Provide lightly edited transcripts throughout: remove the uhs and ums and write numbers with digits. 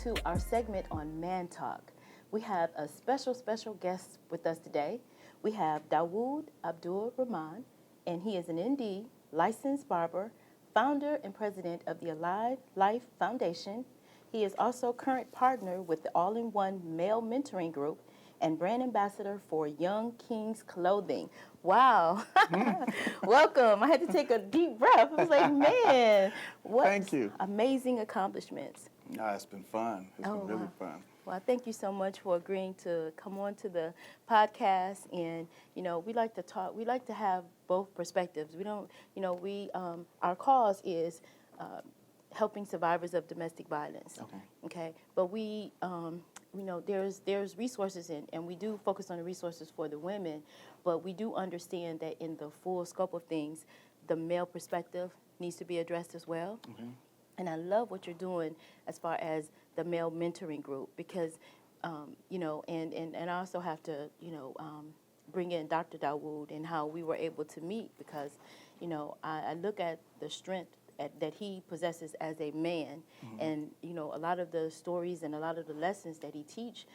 to our segment on Man Talk. We have a special guest with us today. We have Dawud Abdur Rahmaan, and he is an ND, licensed barber, founder and president of the Alive Life Foundation. He is also current partner with the All-in-One Male Mentoring Group and brand ambassador for Young Kings Clothing. Wow. Welcome. I had to take a deep breath. I was like, man, what Thank you. Amazing accomplishments. No, it's been fun. It's been really fun. Well, thank you so much for agreeing to come on to the podcast. And, we like to talk, we like to have both perspectives. We don't, our cause is helping survivors of domestic violence. Okay. But we, there's resources and we do focus on the resources for the women, but we do understand that in the full scope of things, the male perspective needs to be addressed as well. And I love what you're doing as far as the male mentoring group because, and I also have to, bring in Dr. Dawood and how we were able to meet because, I look at the strength that he possesses as a man. And, a lot of the stories and a lot of the lessons that he teach,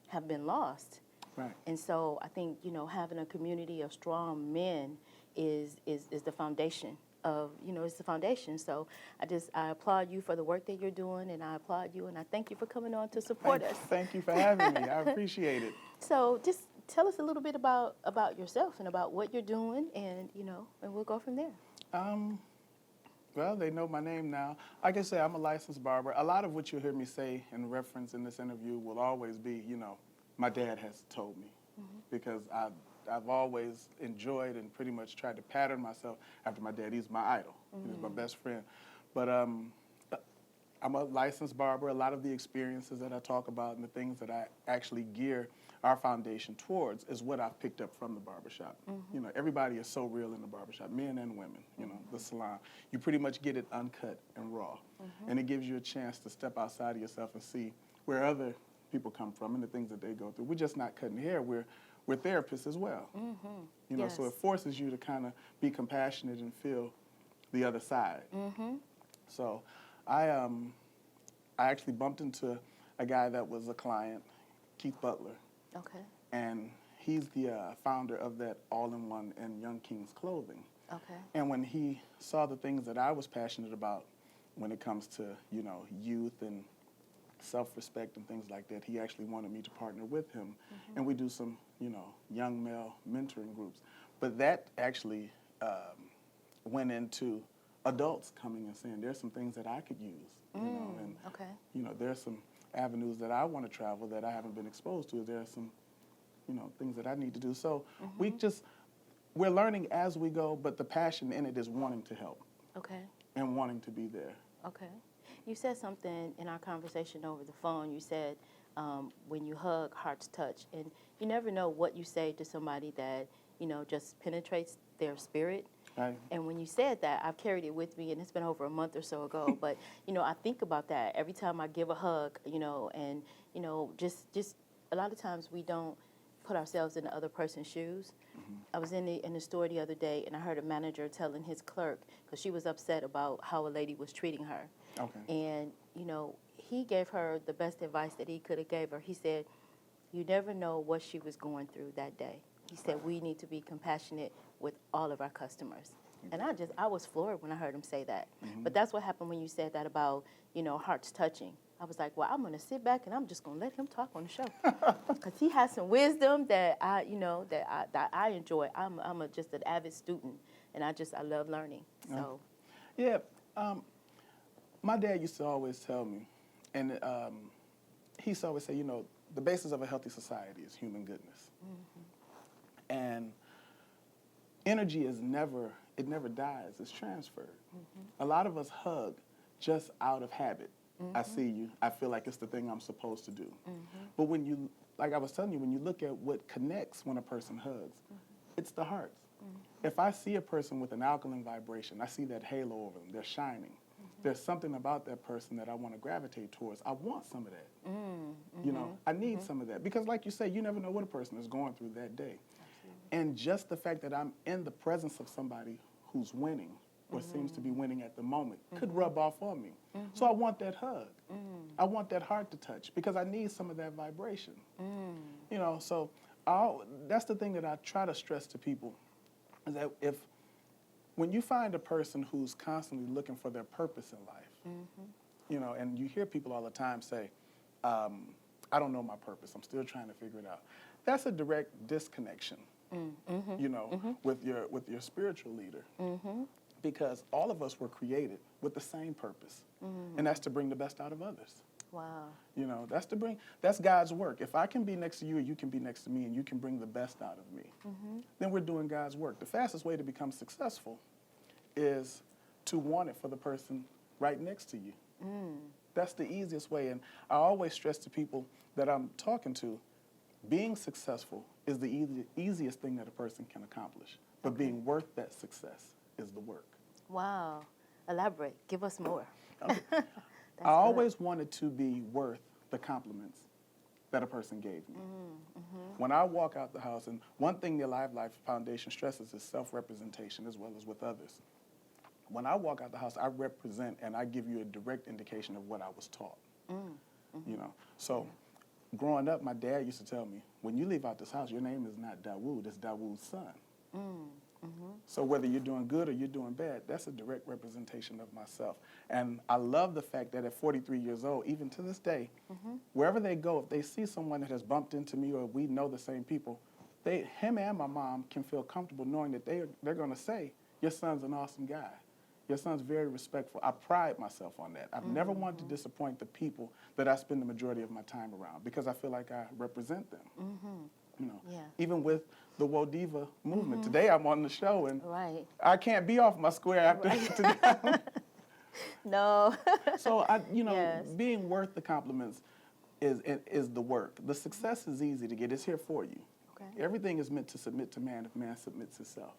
have been lost. Right. And so I think, having a community of strong men is the foundation of, it's the foundation. So I applaud you for the work that you're doing, and I applaud you, and I thank you for coming on to support us. Thank you for having me. I appreciate it. So just tell us a little bit about yourself and about what you're doing, and, and we'll go from there. Well, they know my name now. Like I say, I'm a licensed barber. A lot of what you'll hear me say in reference in this interview will always be, my dad has told me, because I've always enjoyed and pretty much tried to pattern myself after my dad. He's my idol. He's my best friend. But I'm a licensed barber. A lot of the experiences that I talk about and the things that I actually gear our foundation towards is what I've picked up from the barbershop. Everybody is so real in the barbershop, men and women, the salon. You pretty much get it uncut and raw. And it gives you a chance to step outside of yourself and see where other people come from and the things that they go through. We're just not cutting hair. We're therapists as well. Yes. So it forces you to kind of be compassionate and feel the other side. So I actually bumped into a guy that was a client, Keith Butler. Okay. And he's the founder of that All-in-One and Young Kings Clothing. Okay. And when he saw the things that I was passionate about when it comes to, youth and self-respect and things like that, he actually wanted me to partner with him. And we do some, young male mentoring groups. But that actually went into adults coming and saying, there's some things that I could use, and, there's some avenues that I want to travel that I haven't been exposed to. There are some, things that I need to do. So we're learning as we go, but the passion in it is wanting to help. Okay. And wanting to be there. Okay. You said something in our conversation over the phone. You said when you hug, hearts touch. And you never know what you say to somebody that, just penetrates their spirit. Right. And when you said that, I've carried it with me, and it's been over a month or so ago. But, I think about that every time I give a hug, and, just a lot of times we don't put ourselves in the other person's shoes. I was in the store the other day, and I heard a manager telling his clerk, because she was upset about how a lady was treating her. Okay. And, he gave her the best advice that he could have gave her. He said, you never know what she was going through that day. He said, we need to be compassionate with all of our customers. And I was floored when I heard him say that. But that's what happened when you said that about, hearts touching. I was like, well, I'm going to sit back and I'm just going to let him talk on the show. Because he has some wisdom that I enjoy. I'm just an avid student, and I love learning. So. Yeah. My dad used to always tell me, and he used to always say, the basis of a healthy society is human goodness. And energy never dies, it's transferred. A lot of us hug just out of habit. I see you, I feel like it's the thing I'm supposed to do. But when like I was telling you, when you look at what connects when a person hugs, it's the hearts. If I see a person with an alkaline vibration, I see that halo over them, they're shining. There's something about that person that I want to gravitate towards. I want some of that. I need some of that. Because like you say, you never know what a person is going through that day. And just the fact that I'm in the presence of somebody who's winning, or seems to be winning at the moment could rub off on me. So I want that hug. I want that heart to touch because I need some of that vibration. You know, so that's the thing that I try to stress to people is that when you find a person who's constantly looking for their purpose in life, you know, and you hear people all the time say, I don't know my purpose. I'm still trying to figure it out. That's a direct disconnection, you know, with your spiritual leader. Because all of us were created with the same purpose, and that's to bring the best out of others. Wow. You know, that's God's work. If I can be next to you, you can be next to me, and you can bring the best out of me, then we're doing God's work. The fastest way to become successful is to want it for the person right next to you. That's the easiest way, and I always stress to people that I'm talking to, being successful is the easiest thing that a person can accomplish, but being worth that success is the work. Wow. Elaborate. Give us more. Okay. I always wanted to be worth the compliments that a person gave me. When I walk out the house, and one thing the Alive Life Foundation stresses is self-representation as well as with others. When I walk out the house, I represent and I give you a direct indication of what I was taught. You know, so growing up, my dad used to tell me, when you leave out this house, your name is not Dawud, it's Dawud's son. So whether you're doing good or you're doing bad, that's a direct representation of myself. And I love the fact that at 43 years old, even to this day, wherever they go, if they see someone that has bumped into me or we know the same people, him and my mom can feel comfortable knowing that they're going to say, your son's an awesome guy. Your son's very respectful. I pride myself on that. I've never wanted to disappoint the people that I spend the majority of my time around because I feel like I represent them. You know, even with the Wodiva movement. Today I'm on the show and I can't be off my square after today. No. So being worth the compliments is the work. The success is easy to get. It's here for you. Everything is meant to submit to man if man submits himself.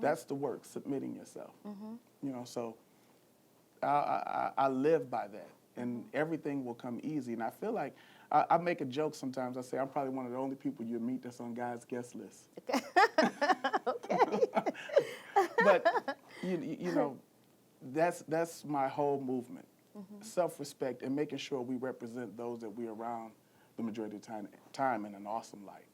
That's the work, submitting yourself. You know, so I live by that, and everything will come easy. And I feel like I make a joke sometimes. I say I'm probably one of the only people you'll meet that's on God's guest list. Okay. But you know, that's my whole movement: self-respect and making sure we represent those that we're around the majority of the time in an awesome light.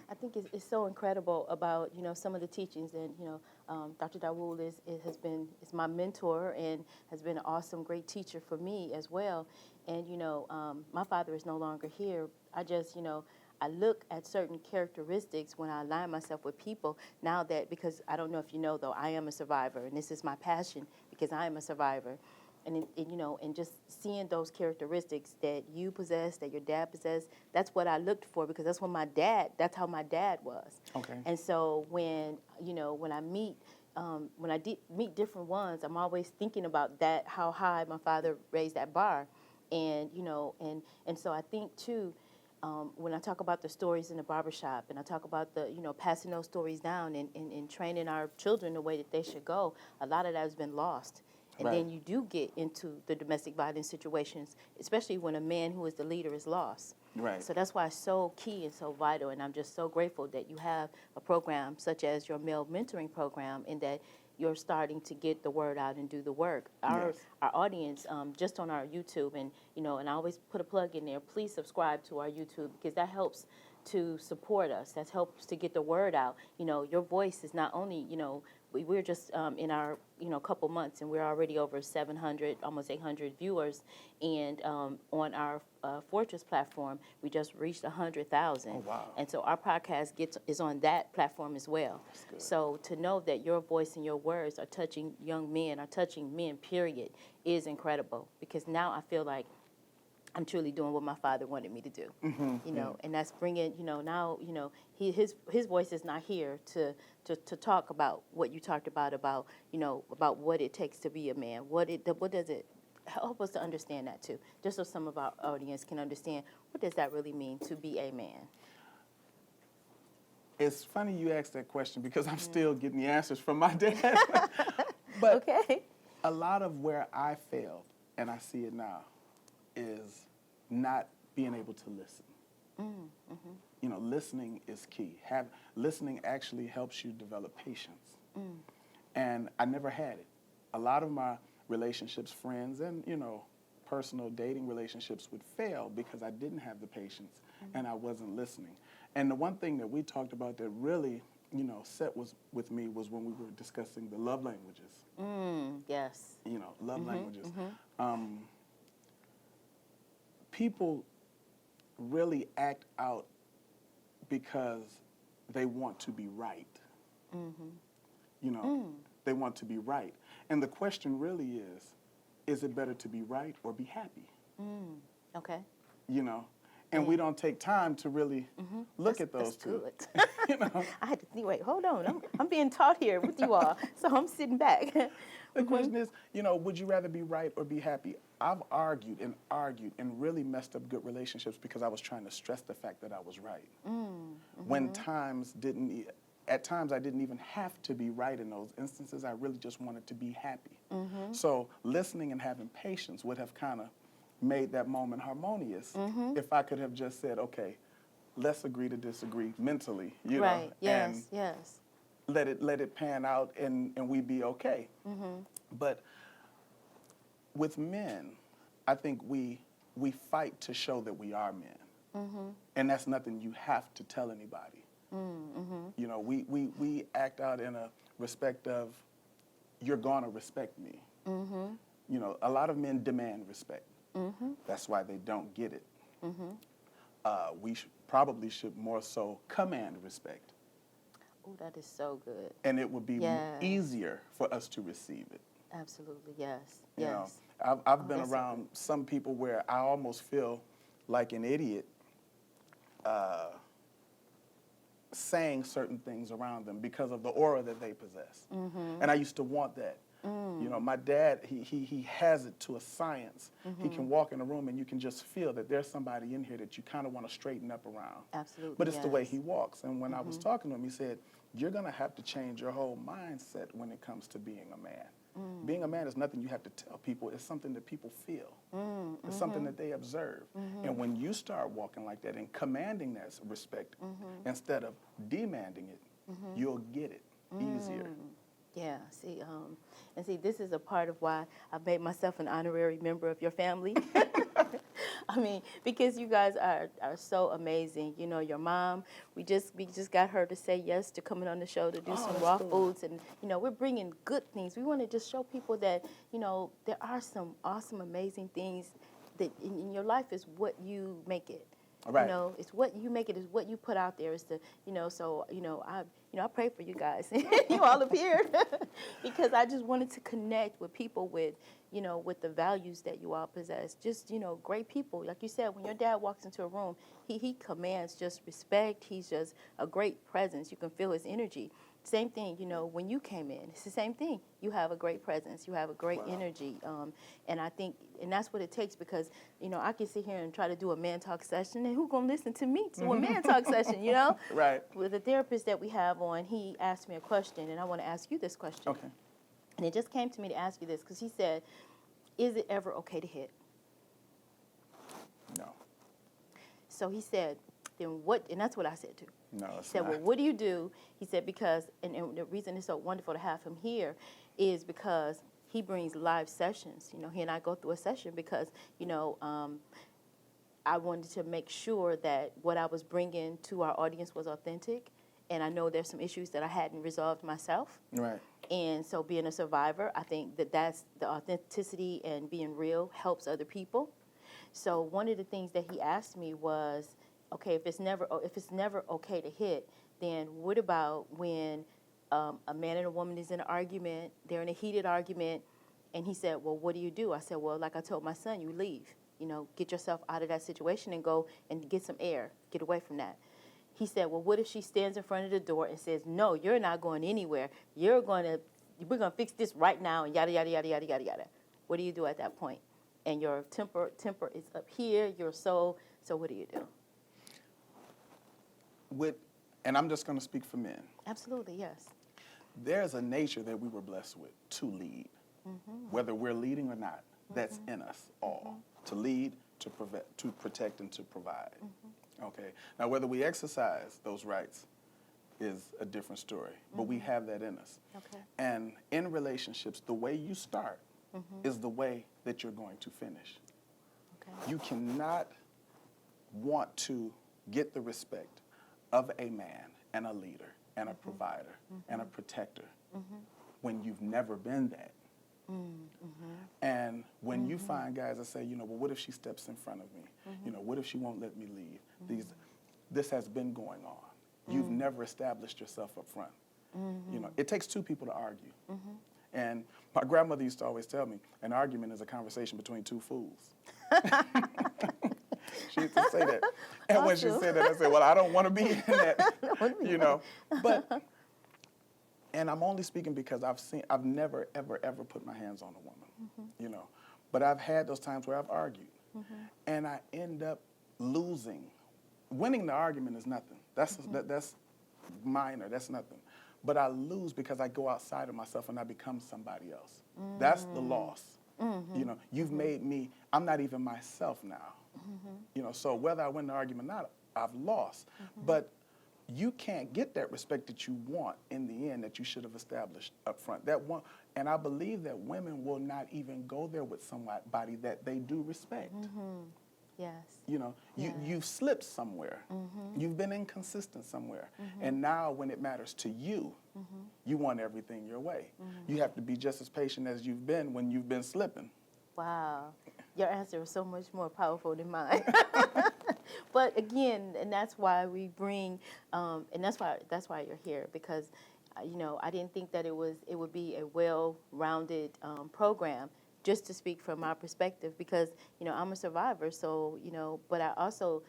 I think it's so incredible about, you know, some of the teachings, and, you know, Dr. Dawud is my mentor and has been an awesome, great teacher for me as well. And, you know, my father is no longer here. I just, you know, I look at certain characteristics when I align myself with people now that, because I don't know if you know, though, I am a survivor, and this is my passion because I am a survivor. And you know, and just seeing those characteristics that you possess, that your dad possessed, that's what I looked for because that's how my dad was. Okay. And so when, you know, when I meet different ones, I'm always thinking about that, how high my father raised that bar. And, you know, and so I think too, when I talk about the stories in the barbershop and I talk about the, you know, passing those stories down and training our children the way that they should go, a lot of that has been lost. And then you do get into the domestic violence situations, especially when a man who is the leader is lost. Right. So that's why it's so key and so vital, and I'm just so grateful that you have a program such as your male mentoring program, and that you're starting to get the word out and do the work. Our audience, just on our YouTube, and, you know, and I always put a plug in there, please subscribe to our YouTube because that helps to support us. That helps to get the word out. You know, your voice is not only, you know, we're just in our, you know, couple months, and we're already over 700, almost 800 viewers. And on our Fortress platform, we just reached 100,000. Oh, wow. And so our podcast is on that platform as well. That's good. So to know that your voice and your words are touching young men, are touching men, period, is incredible. Because now I feel like I'm truly doing what my father wanted me to do, you know, and that's bringing, you know, now, you know, his voice is not here to talk about what you talked about, you know, about what it takes to be a man. What does it help us to understand that too, just so some of our audience can understand what does that really mean to be a man. It's funny you asked that question because I'm still getting the answers from my dad. But a lot of where I failed, and I see it now, is not being able to listen. You know, listening is key. Listening actually helps you develop patience. And I never had it. A lot of my relationships, friends, and, personal dating relationships would fail because I didn't have the patience and I wasn't listening. And the one thing that we talked about that really, set with me was when we were discussing the love languages. Yes. Love languages. People really act out because they want to be right. They want to be right. And the question really is it better to be right or be happy? Okay. And we don't take time to really look at those two. Good. I had to think, wait, hold on. I'm being taught here with you all, so I'm sitting back. The question is, would you rather be right or be happy? I've argued and really messed up good relationships because I was trying to stress the fact that I was right. When at times I didn't even have to be right in those instances. I really just wanted to be happy. So listening and having patience would have kind of made that moment harmonious if I could have just said, okay, let's agree to disagree mentally, right. Yes. and Yes. let it pan out and we be okay. But with men, I think we fight to show that we are men. And that's nothing you have to tell anybody. We act out in a respect of, you're gonna respect me. A lot of men demand respect. That's why they don't get it. We probably should more so command respect. Oh, that is so good. And it would be easier for us to receive it. Absolutely, yes. You know, I've been around some people where I almost feel like an idiot saying certain things around them because of the aura that they possess. And I used to want that. My dad, he has it to a science. He can walk in a room and you can just feel that there's somebody in here that you kind of want to straighten up around. Absolutely. But it's the way he walks. And when I was talking to him, he said, you're going to have to change your whole mindset when it comes to being a man. Being a man is nothing you have to tell people. It's something that people feel. It's something that they observe. And when you start walking like that and commanding that respect instead of demanding it, you'll get it easier. Yeah, see, this is a part of why I've made myself an honorary member of your family. I mean, because you guys are so amazing. Your mom, we just got her to say yes to coming on the show to do some raw foods. And, we're bringing good things. We want to just show people that, there are some awesome, amazing things that in your life is what you make it. Right. It's what you make it is what you put out there. Is the, I pray for you guys. You all appeared because I just wanted to connect with people with the values that you all possess. Just, great people. Like you said, when your dad walks into a room, he commands just respect. He's just a great presence. You can feel his energy. Same thing, when you came in, it's the same thing. You have a great presence. You have a great energy. And I think, and that's what it takes because, I can sit here and try to do a man talk session, and who's going to listen to me to a man talk session, Right. With the therapist that we have on, he asked me a question, and I want to ask you this question. Okay. And it just came to me to ask you this because he said, is it ever okay to hit? No. So he said, then what, and that's what I said too. No, He said, well, what do you do? He said, because, and the reason it's so wonderful to have him here is because he brings live sessions. He and I go through a session because, I wanted to make sure that what I was bringing to our audience was authentic. And I know there's some issues that I hadn't resolved myself. Right. And so being a survivor, I think that's the authenticity and being real helps other people. So one of the things that he asked me was, okay, if it's never okay to hit, then what about when a man and a woman is in an argument, they're in a heated argument, and he said, well, what do you do? I said, well, like I told my son, you leave. Get yourself out of that situation and go and get some air, get away from that. He said, well, what if she stands in front of the door and says, no, you're not going anywhere. We're going to fix this right now, and yada, yada, yada, yada, yada, yada. What do you do at that point? And your temper is up here, your soul, so what do you do? And I'm just going to speak for men. Absolutely, yes. There's a nature that we were blessed with to lead, whether we're leading or not. That's in us all, to lead, to protect, and to provide. Okay. Now, whether we exercise those rights is a different story. But we have that in us. Okay. And in relationships, the way you start is the way that you're going to finish. Okay. You cannot want to get the respect of a man and a leader and a provider and a protector when you've never been that. And when you find guys that say, you know, well, what if she steps in front of me? You know, what if she won't let me leave? This has been going on. You've never established yourself up front. You know, it takes two people to argue. And my grandmother used to always tell me, an argument is a conversation between two fools. She used to say that. And when she said that, I said, well, I don't want to be in that, you know. But, and I'm only speaking because I've never, ever, ever put my hands on a woman, you know. But I've had those times where I've argued. And I end up losing. Winning the argument is nothing. That's minor, that's nothing. But I lose because I go outside of myself and I become somebody else. That's the loss. You know, you've made me, I'm not even myself now. You know, so whether I win the argument or not, I've lost. But you can't get that respect that you want in the end that you should have established up front. And I believe that women will not even go there with somebody that they do respect. Yes. You know, you've slipped somewhere. You've been inconsistent somewhere. And now when it matters to you, you want everything your way. You have to be just as patient as you've been when you've been slipping. Wow. Your answer is so much more powerful than mine. But again, and that's why we bring, and that's why you're here, because, you know, I didn't think that it would be a well-rounded program, just to speak from my perspective, because, you know, I'm a survivor, so, you know, but I also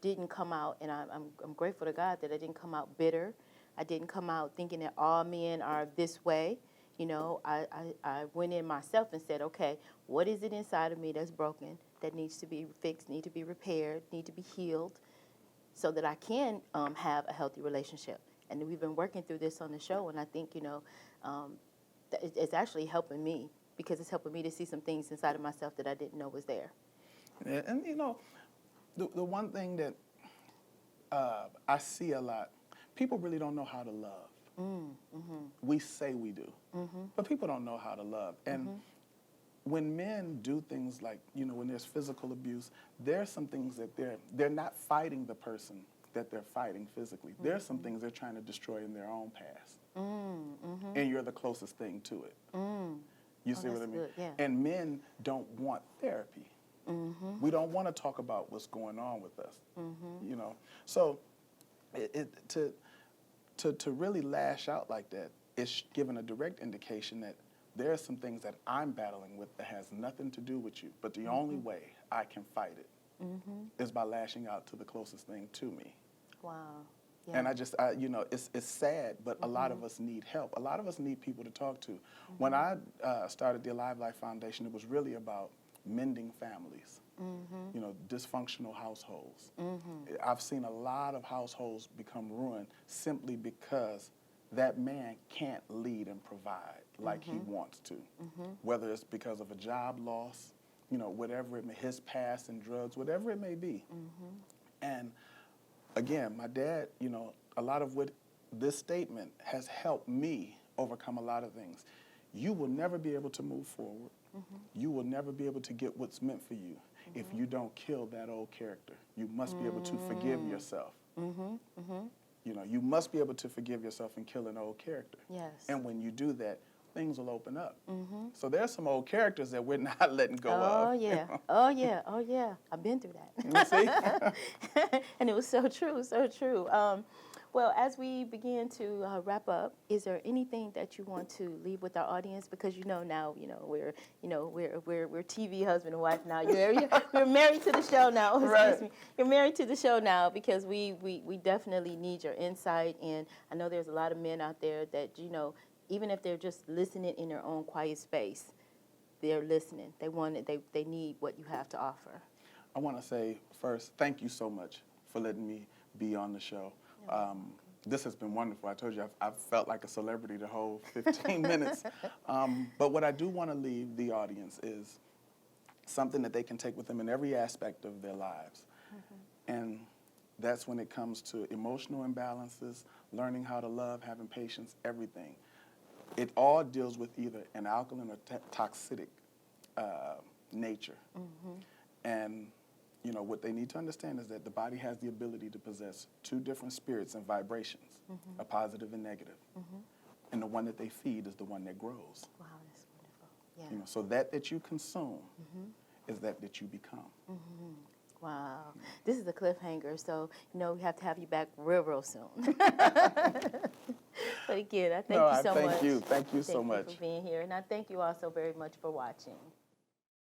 didn't come out, and I'm grateful to God that I didn't come out bitter. I didn't come out thinking that all men are this way. You know, I went in myself and said, okay, what is it inside of me that's broken, that needs to be fixed, need to be repaired, need to be healed, so that I can have a healthy relationship. And we've been working through this on the show, and I think, you know, it's actually helping me, because it's helping me to see some things inside of myself that I didn't know was there. Yeah, and, you know, the one thing that I see a lot, people really don't know how to love. We say we do, but people don't know how to love. And when men do things like, you know, when there's physical abuse, there are some things that they're not fighting the person that they're fighting physically. There are some things they're trying to destroy in their own past. And you're the closest thing to it. You see what I mean? Good, yeah. And men don't want therapy. We don't want to talk about what's going on with us. You know, so to really lash out like that is giving a direct indication that there are some things that I'm battling with that has nothing to do with you. But the only way I can fight it is by lashing out to the closest thing to me. Wow. Yeah. And you know, it's sad, but a lot of us need help. A lot of us need people to talk to. When I started the Alive Life Foundation, it was really about mending families, you know, dysfunctional households. I've seen a lot of households become ruined simply because that man can't lead and provide like he wants to, whether it's because of a job loss, you know, whatever it may, his past and drugs, whatever it may be. And again, my dad, you know, a lot of what this statement has helped me overcome a lot of things. You will never be able to move forward. You will never be able to get what's meant for you if you don't kill that old character. You must be able to forgive yourself. You know, you must be able to forgive yourself and kill an old character. Yes. And when you do that, things will open up. So there's some old characters that we're not letting go of. Oh, yeah. You know? Oh, yeah. Oh, yeah. I've been through that. You see? And it was so true, so true. Well, as we begin to wrap up, is there anything that you want to leave with our audience? Because you know now, we're TV husband and wife now. You're married to the show now. Excuse me. You're married to the show now, because we definitely need your insight. And I know there's a lot of men out there that, even if they're just listening in their own quiet space, they're listening. They need what you have to offer. I want to say first, thank you so much for letting me be on the show. This has been wonderful. I told you I've felt like a celebrity the whole 15 minutes. But what I do want to leave the audience is something that they can take with them in every aspect of their lives. And That's when it comes to emotional imbalances, learning how to love, having patience, everything. It all deals with either an alkaline or toxic nature. And what they need to understand is that the body has the ability to possess two different spirits and vibrations, a positive and negative. And the one that they feed is the one that grows. Wow, that's wonderful. Yeah. So that you consume is that you become. Wow. This is a cliffhanger, so, we have to have you back real soon. But again, I thank you so much. Thank you so much. Thank you for being here, and I thank you also very much for watching.